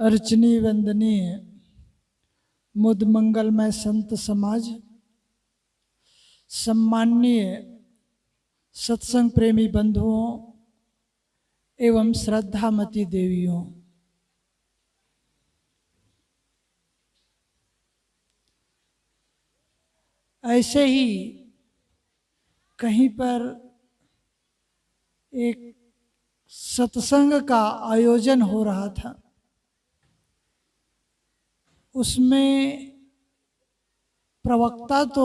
अर्चनीय वंदनीय मुद मंगलमय संत समाज, सम्माननीय सत्संग प्रेमी बंधुओं एवं श्रद्धामती देवियों, ऐसे ही कहीं पर एक सत्संग का आयोजन हो रहा था। उसमें प्रवक्ता तो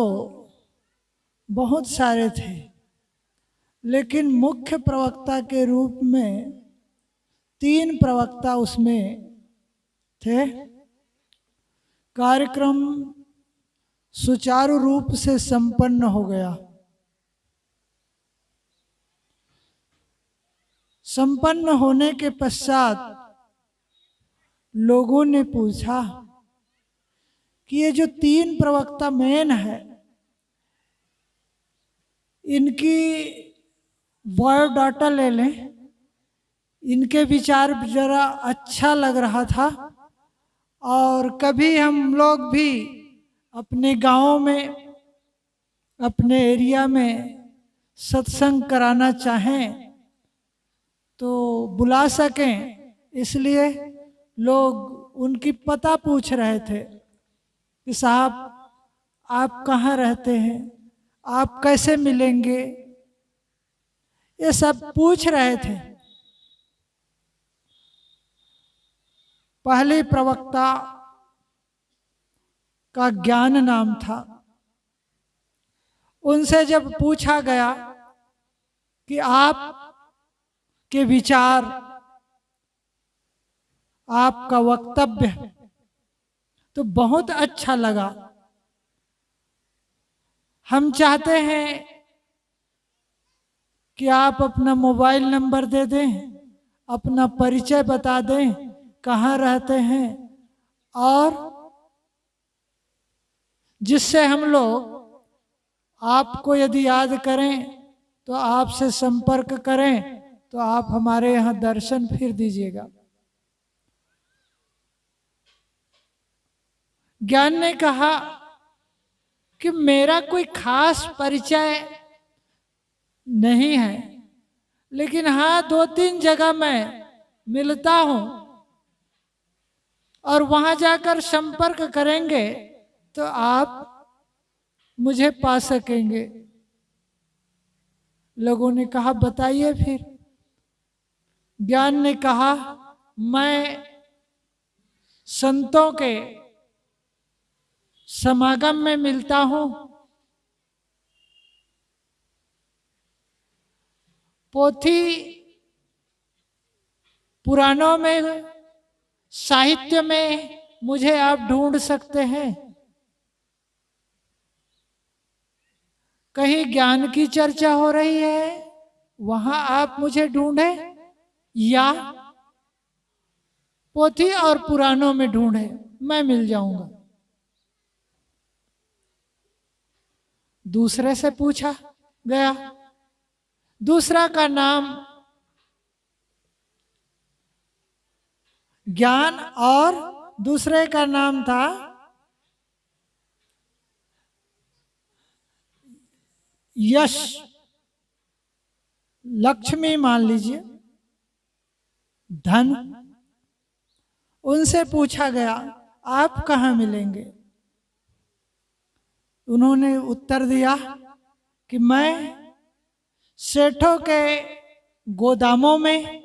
बहुत सारे थे, लेकिन मुख्य प्रवक्ता के रूप में 3 प्रवक्ता उसमें थे। कार्यक्रम सुचारू रूप से संपन्न हो गया। संपन्न होने के पश्चात लोगों ने पूछा कि ये जो 3 प्रवक्ता मेन है, इनकी बायोडाटा ले लें, इनके विचार जरा अच्छा लग रहा था और कभी हम लोग भी अपने गांवों में, अपने एरिया में सत्संग कराना चाहें तो बुला सकें। इसलिए लोग उनकी पता पूछ रहे थे कि साहब आप कहाँ रहते हैं, आप कैसे मिलेंगे, ये सब पूछ रहे थे। पहले प्रवक्ता का ज्ञान नाम था। उनसे जब पूछा गया कि आप के विचार, आपका वक्तव्य, तो बहुत अच्छा लगा। हम चाहते हैं कि आप अपना मोबाइल नंबर दे दें, अपना परिचय बता दें, कहाँ रहते हैं, और जिससे हम लोग आपको यदि याद करें तो आपसे संपर्क करें, तो आप हमारे यहाँ दर्शन फिर दीजिएगा। ज्ञान ने कहा कि मेरा कोई खास परिचय नहीं है, लेकिन हाँ 2-3 जगह मैं मिलता हूं और वहां जाकर संपर्क करेंगे तो आप मुझे पा सकेंगे। लोगों ने कहा बताइए फिर। ज्ञान ने कहा मैं संतों के समागम में मिलता हूं, पोथी पुराणों में, साहित्य में मुझे आप ढूंढ सकते हैं। कहीं ज्ञान की चर्चा हो रही है, वहां आप मुझे ढूंढें, या पोथी और पुराणों में ढूंढें, मैं मिल जाऊंगा। दूसरे से पूछा गया। दूसरा का नाम ज्ञान और दूसरे का नाम था यश, लक्ष्मी मान लीजिए, धन। उनसे पूछा गया आप कहाँ मिलेंगे। उन्होंने उत्तर दिया कि मैं सेठों के गोदामों में,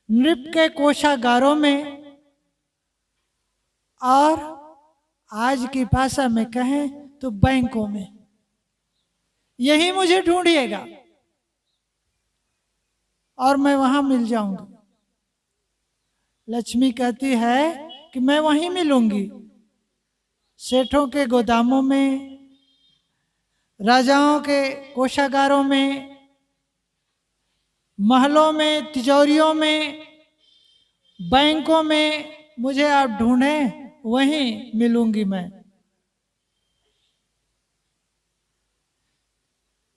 नृप के कोषागारों में, और आज की भाषा में कहें तो बैंकों में, यही मुझे ढूंढिएगा और मैं वहां मिल जाऊंगा। लक्ष्मी कहती है कि मैं वहीं मिलूंगी, सेठों के गोदामों में, राजाओं के कोषागारों में, महलों में, तिजोरियों में, बैंकों में मुझे आप ढूंढें, वहीं मिलूंगी मैं।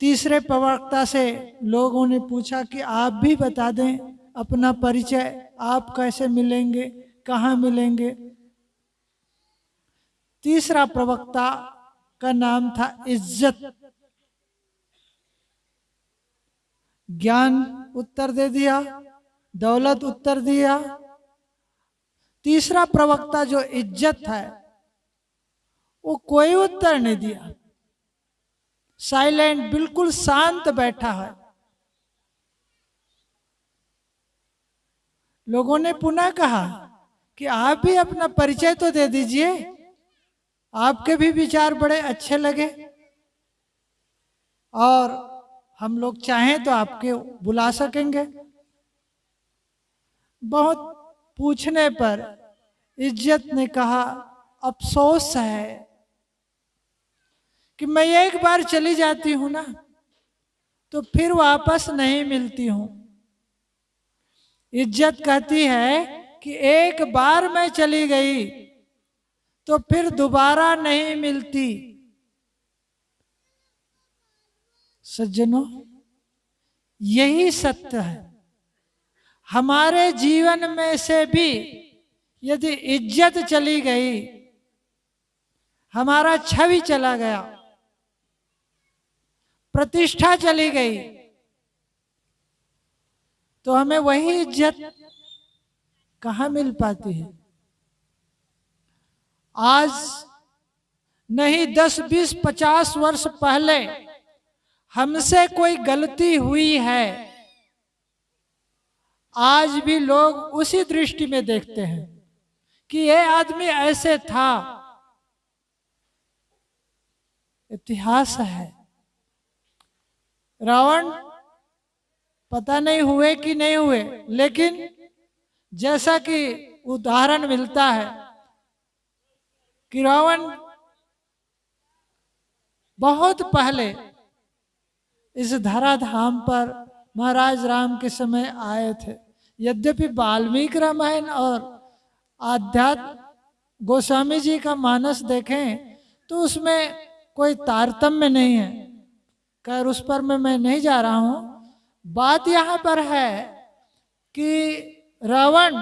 तीसरे प्रवक्ता से लोगों ने पूछा कि आप भी बता दें अपना परिचय, आप कैसे मिलेंगे, कहाँ मिलेंगे। तीसरा प्रवक्ता का नाम था इज्जत। ज्ञान उत्तर दे दिया, दौलत उत्तर दिया। तीसरा प्रवक्ता जो इज्जत है वो कोई उत्तर नहीं दिया, साइलेंट, बिल्कुल शांत बैठा है। लोगों ने पुनः कहा कि आप भी अपना परिचय तो दे दीजिए, आपके भी विचार बड़े अच्छे लगे और हम लोग चाहें तो आपके बुला सकेंगे। बहुत पूछने पर इज्जत ने कहा, अफसोस है कि मैं एक बार चली जाती हूं ना तो फिर वापस नहीं मिलती हूं। इज्जत कहती है कि एक बार मैं चली गई तो फिर दोबारा नहीं मिलती। सज्जनों, यही सत्य है। हमारे जीवन में से भी यदि इज्जत चली गई, हमारा छवि चला गया, प्रतिष्ठा चली गई, तो हमें वही इज्जत कहाँ मिल पाती है। आज नहीं 10, 20, 50 वर्ष पहले हमसे कोई गलती हुई है, आज भी लोग उसी दृष्टि में देखते हैं कि ये आदमी ऐसे था। इतिहास है। रावण पता नहीं हुए कि नहीं हुए, लेकिन जैसा कि उदाहरण मिलता है कि रावण बहुत पहले इस धराधाम पर महाराज राम के समय आए थे। यद्यपि वाल्मीकि रामायण और आध्यात्म गोस्वामी जी का मानस देखें तो उसमें कोई तारतम्य नहीं है, खैर उस पर मैं नहीं जा रहा हूं। बात यहाँ पर है कि रावण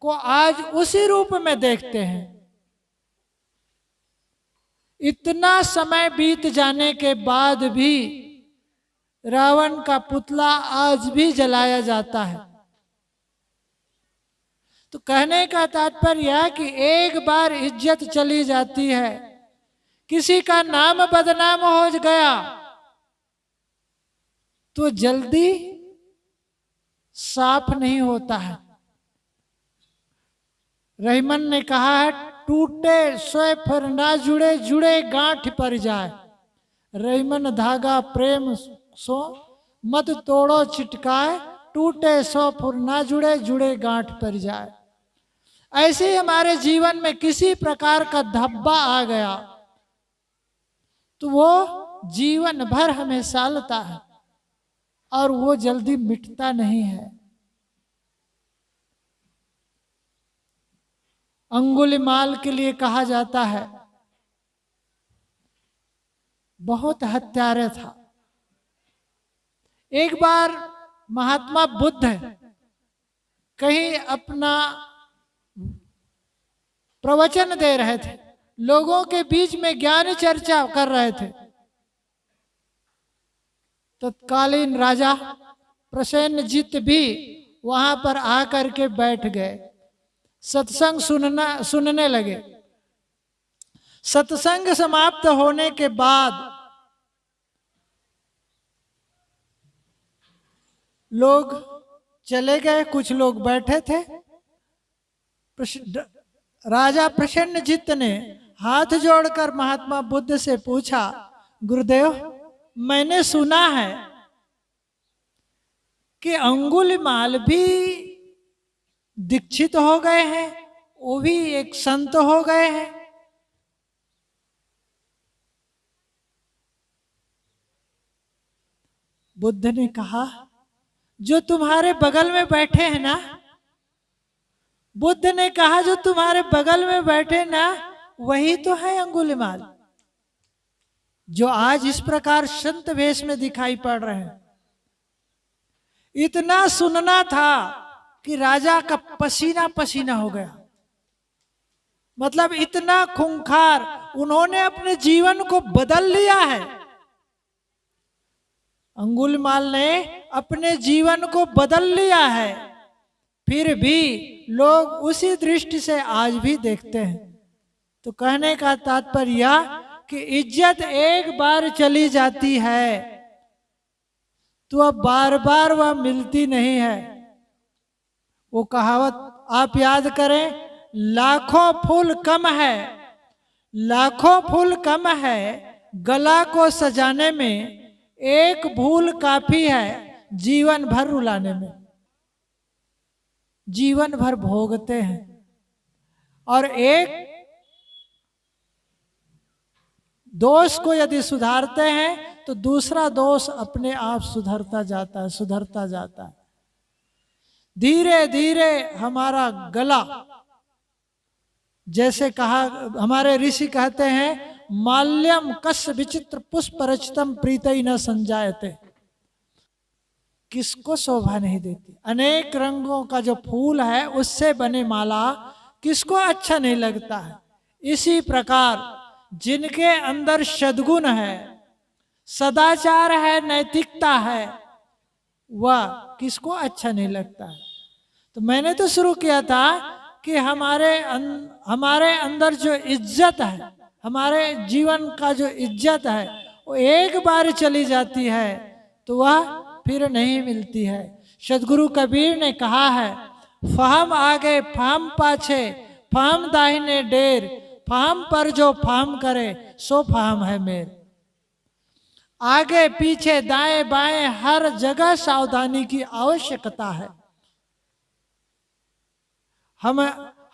को आज उसी रूप में देखते हैं। इतना समय बीत जाने के बाद भी रावण का पुतला आज भी जलाया जाता है। तो कहने का तात्पर्य है कि एक बार इज्जत चली जाती है, किसी का नाम बदनाम हो गया तो जल्दी साफ नहीं होता है। रहीमन ने कहा है, टूटे सोए फिर ना जुड़े, जुड़े गांठ पर जाए। रहीमन धागा प्रेम सो मत तोड़ो चिटकाए, टूटे सो फिर ना जुड़े, जुड़े गांठ पर जाए। ऐसे ही हमारे जीवन में किसी प्रकार का धब्बा आ गया तो वो जीवन भर हमें सालता है और वो जल्दी मिटता नहीं है। अंगुलीमाल के लिए कहा जाता है बहुत हत्यारे था। एक बार महात्मा बुद्ध कहीं अपना प्रवचन दे रहे थे, लोगों के बीच में ज्ञान चर्चा कर रहे थे। तत्कालीन राजा प्रसेनजित भी वहां पर आकर के बैठ गए, सत्संग सुनने लगे। सत्संग समाप्त होने के बाद लोग चले गए, कुछ लोग बैठे थे। राजा प्रसेनजित ने हाथ जोड़कर महात्मा बुद्ध से पूछा, गुरुदेव, मैंने सुना है कि अंगुलीमाल भी दीक्षित हो गए हैं, वो भी एक संत हो गए हैं। बुद्ध ने कहा, जो तुम्हारे बगल में बैठे हैं ना, बुद्ध ने कहा जो तुम्हारे बगल में बैठे ना, वही तो है अंगुलीमाल, जो आज इस प्रकार संत वेश में दिखाई पड़ रहे हैं। इतना सुनना था कि राजा का पसीना पसीना हो गया। मतलब इतना खूंखार, उन्होंने अपने जीवन को बदल लिया है। अंगुलीमाल ने अपने जीवन को बदल लिया है, फिर भी लोग उसी दृष्टि से आज भी देखते हैं। तो कहने का तात्पर्य यह कि इज्जत एक बार चली जाती है तो अब बार बार वह मिलती नहीं है। वो कहावत आप याद करें, लाखों फूल कम है, लाखों फूल कम है, गला को सजाने में एक भूल काफी है जीवन भर रुलाने में। जीवन भर भोगते हैं और एक दोष को यदि सुधारते हैं तो दूसरा दोष अपने आप सुधरता जाता है, सुधरता जाता है। धीरे धीरे हमारा गला, जैसे कहा हमारे ऋषि कहते हैं, माल्यम कस विचित्र पुष्प रचितम प्रीतई न संजायते। किसको शोभा नहीं देती? अनेक रंगों का जो फूल है उससे बने माला किसको अच्छा नहीं लगता है। इसी प्रकार जिनके अंदर सद्गुण है, सदाचार है, नैतिकता है, वह किसको अच्छा नहीं लगता है। तो मैंने तो शुरू किया था कि हमारे अंदर जो इज्जत है, हमारे जीवन का जो इज्जत है, वो एक बार चली जाती है तो वह फिर नहीं मिलती है। सदगुरु कबीर ने कहा है, फहम आगे फहम पाछे, फहम दाहिने डेर, फहम पर जो फहम करे सो फहम है मेर। आगे पीछे दाएं बाएं हर जगह सावधानी की आवश्यकता है।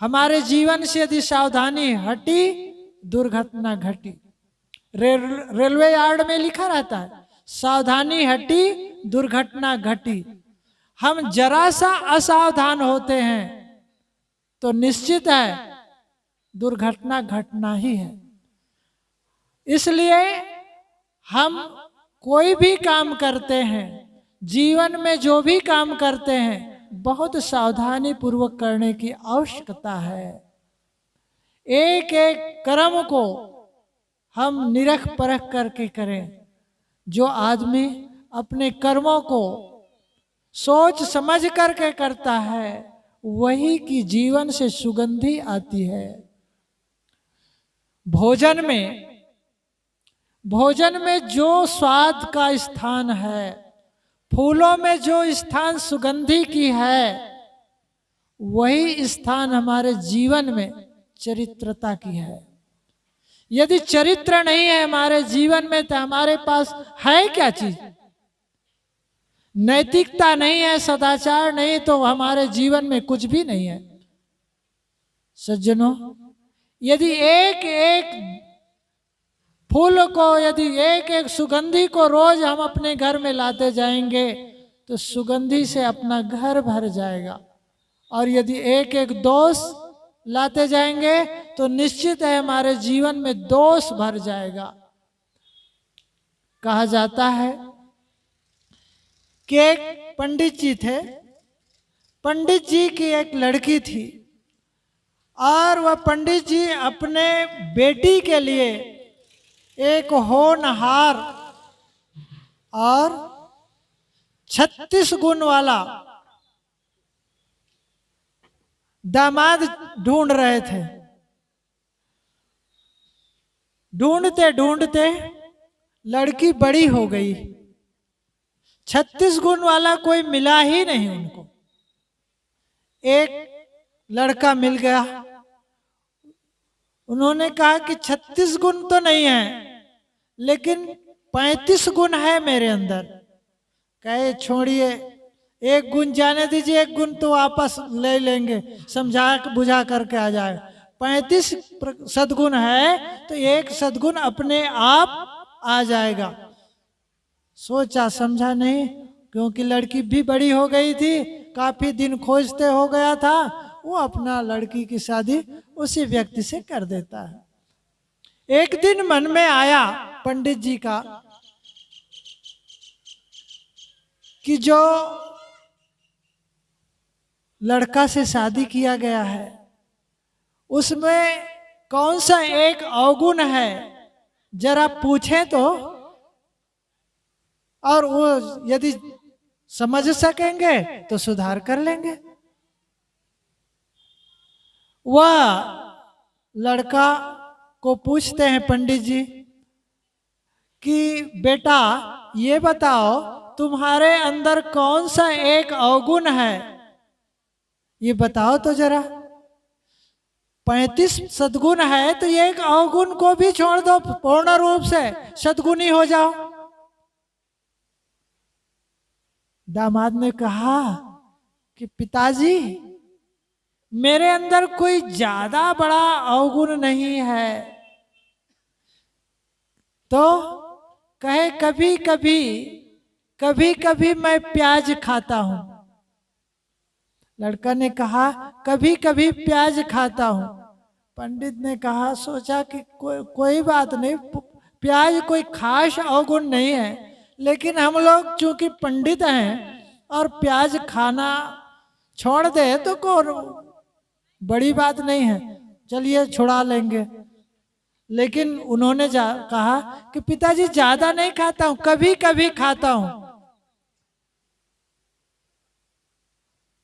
हमारे जीवन से यदि सावधानी हटी, दुर्घटना घटी। रेलवे यार्ड में लिखा रहता है, सावधानी हटी दुर्घटना घटी। हम जरा सा असावधान होते हैं तो निश्चित है दुर्घटना घटना ही है। इसलिए हम कोई भी काम करते हैं, जीवन में जो भी काम करते हैं, बहुत सावधानी पूर्वक करने की आवश्यकता है। एक एक कर्म को हम निरख परख करके करें। जो आदमी अपने कर्मों को सोच समझ करके करता है, वही की जीवन से सुगंधी आती है। भोजन में जो स्वाद का स्थान है, फूलों में जो स्थान सुगंधी की है, वही स्थान हमारे जीवन में चरित्रता की है। यदि चरित्र नहीं है हमारे जीवन में तो हमारे पास है क्या चीज? नैतिकता नहीं है, सदाचार नहीं, तो हमारे जीवन में कुछ भी नहीं है। सज्जनों, यदि एक एक फूल को, यदि एक एक सुगंधी को रोज हम अपने घर में लाते जाएंगे तो सुगंधी से अपना घर भर जाएगा। और यदि एक एक दोष लाते जाएंगे तो निश्चित है हमारे जीवन में दोष भर जाएगा। कहा जाता है कि एक पंडित जी थे, पंडित जी की एक लड़की थी और वह पंडित जी अपने बेटी के लिए एक होनहार और 36 गुण वाला दामाद ढूंढ रहे थे। ढूंढते ढूंढते लड़की बड़ी हो गई, 36 गुण वाला कोई मिला ही नहीं उनको। एक लड़का मिल गया। उन्होंने कहा कि 36 गुण तो नहीं है, लेकिन 35 गुण है मेरे अंदर। कहे छोड़िए, एक गुण जाने दीजिए, एक गुण तो वापस ले लेंगे, समझा बुझा करके आ जाए। 35 सद्गुण है तो एक सद्गुण अपने आप आ जाएगा। सोचा समझा नहीं, क्योंकि लड़की भी बड़ी हो गई थी, काफी दिन खोजते हो गया था। वो अपना लड़की की शादी उसी व्यक्ति से कर देता है। एक दिन मन में आया पंडित जी का कि जो लड़का से शादी किया गया है उसमें कौन सा एक अवगुण है जरा पूछें तो, और वो यदि समझ सकेंगे तो सुधार कर लेंगे। वह लड़का को पूछते हैं पंडित जी कि बेटा ये बताओ तुम्हारे अंदर कौन सा एक अवगुण है, ये बताओ तो जरा। 35 सद्गुण है तो ये एक अवगुण को भी छोड़ दो, पूर्ण रूप से सद्गुणी हो जाओ। दामाद ने कहा कि पिताजी मेरे अंदर कोई ज्यादा बड़ा अवगुण नहीं है। तो कहे कभी कभी मैं प्याज खाता हूं। लड़का ने कहा कभी कभी प्याज खाता हूं। पंडित ने कहा सोचा कि कोई बात नहीं, प्याज कोई खास अवगुण नहीं है, लेकिन हम लोग चूंकि पंडित हैं और प्याज खाना छोड़ दे तो कोई बड़ी बात नहीं है, चलिए छुड़ा लेंगे। लेकिन उन्होंने कहा कि पिताजी ज्यादा नहीं खाता हूं, कभी कभी खाता हूं।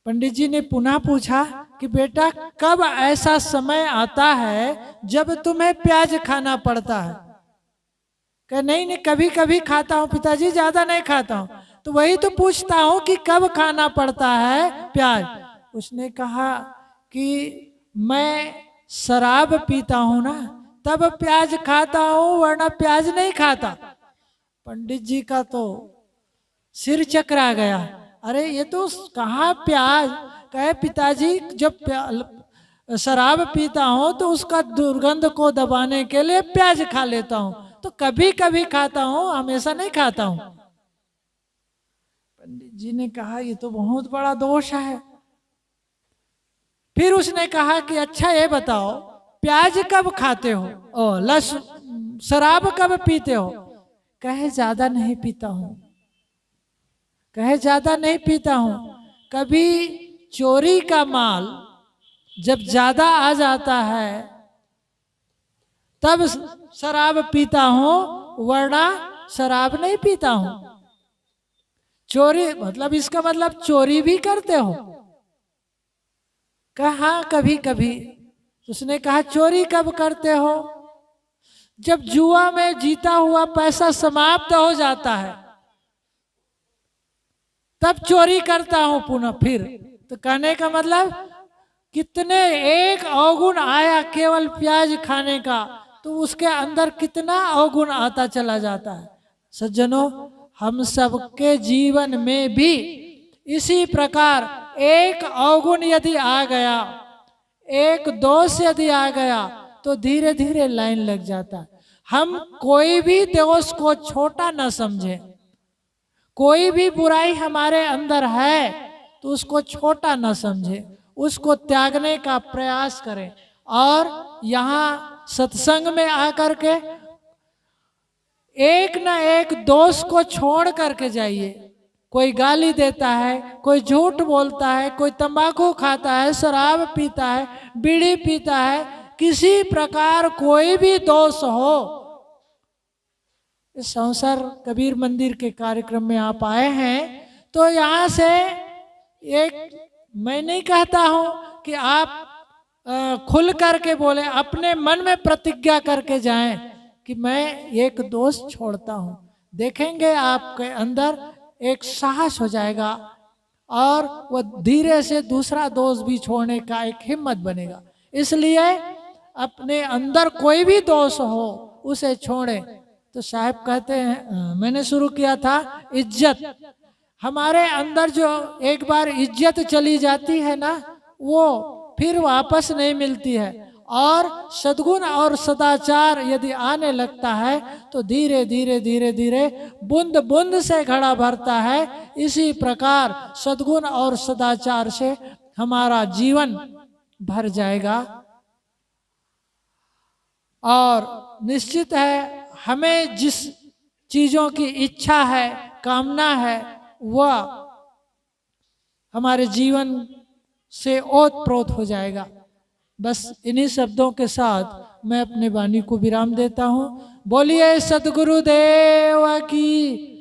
पंडित जी ने पुनः पूछा कि बेटा कब ऐसा समय आता है जब तुम्हें प्याज खाना पड़ता है? कह नहीं कभी कभी खाता हूं पिताजी, ज्यादा नहीं खाता हूं। तो वही तो पूछता हूं कि कब खाना पड़ता है प्याज। उसने कहा कि मैं शराब पीता हूं ना, तब प्याज खाता हूं, वरना प्याज नहीं खाता। पंडित जी का तो सिर चकरा गया, अरे ये तो कहाँ प्याज। कहे पिताजी जब शराब पीता हूं तो उसका दुर्गंध को दबाने के लिए प्याज खा लेता हूं, तो कभी कभी खाता हूं, हमेशा नहीं खाता हूं। पंडित जी ने कहा ये तो बहुत बड़ा दोष है। फिर उसने कहा कि अच्छा ये बताओ प्याज कब खाते हो, शराब कब पीते हो? कहे ज्यादा नहीं पीता हूं। कहे ज्यादा नहीं पीता हूं, कभी चोरी का माल जब ज्यादा आ जाता है तब शराब पीता हूं, वरना शराब नहीं पीता हूं। चोरी मतलब इसका मतलब चोरी भी करते हो? कहा हाँ कभी कभी। उसने कहा चोरी कब करते हो? जब जुआ में जीता हुआ पैसा समाप्त हो जाता है तब चोरी करता हूं पुनः फिर। तो कहने का मतलब कितने एक अवगुण आया केवल प्याज खाने का, तो उसके अंदर कितना अवगुण आता चला जाता है। सज्जनों हम सबके जीवन में भी इसी प्रकार एक अवगुण यदि आ गया, एक दोष यदि आ गया तो धीरे धीरे लाइन लग जाता है। हम कोई भी दोष को छोटा न समझें, कोई भी बुराई हमारे अंदर है तो उसको छोटा न समझें, उसको त्यागने का प्रयास करें। और यहाँ सत्संग में आकर के एक न एक दोष को छोड़ करके जाइए। कोई गाली देता है, कोई झूठ बोलता है, कोई तंबाकू खाता है, शराब पीता है, बीड़ी पीता है, किसी प्रकार कोई भी दोष हो, इस संसार कबीर मंदिर के कार्यक्रम में आप आए हैं तो यहाँ से एक, मैं नहीं कहता हूं कि आप खुल करके बोले, अपने मन में प्रतिज्ञा करके जाएं कि मैं एक दोष छोड़ता हूं। देखेंगे आपके अंदर एक साहस हो जाएगा और वह धीरे से दूसरा दोष भी छोड़ने का एक हिम्मत बनेगा। इसलिए अपने अंदर कोई भी दोष हो उसे छोड़े। तो साहब कहते हैं मैंने शुरू किया था इज्जत। हमारे अंदर जो एक बार इज्जत चली जाती है ना, वो फिर वापस नहीं मिलती है। और सद्गुण और सदाचार यदि आने लगता है तो धीरे धीरे धीरे धीरे बूंद बूंद से घड़ा भरता है। इसी प्रकार सद्गुण और सदाचार से हमारा जीवन भर जाएगा। और निश्चित है हमें जिस चीजों की इच्छा है, कामना है, वह हमारे जीवन से ओत प्रोत हो जाएगा। बस इन्हीं शब्दों के साथ मैं अपने वाणी को विराम देता हूँ। बोलिए सतगुरुदेव की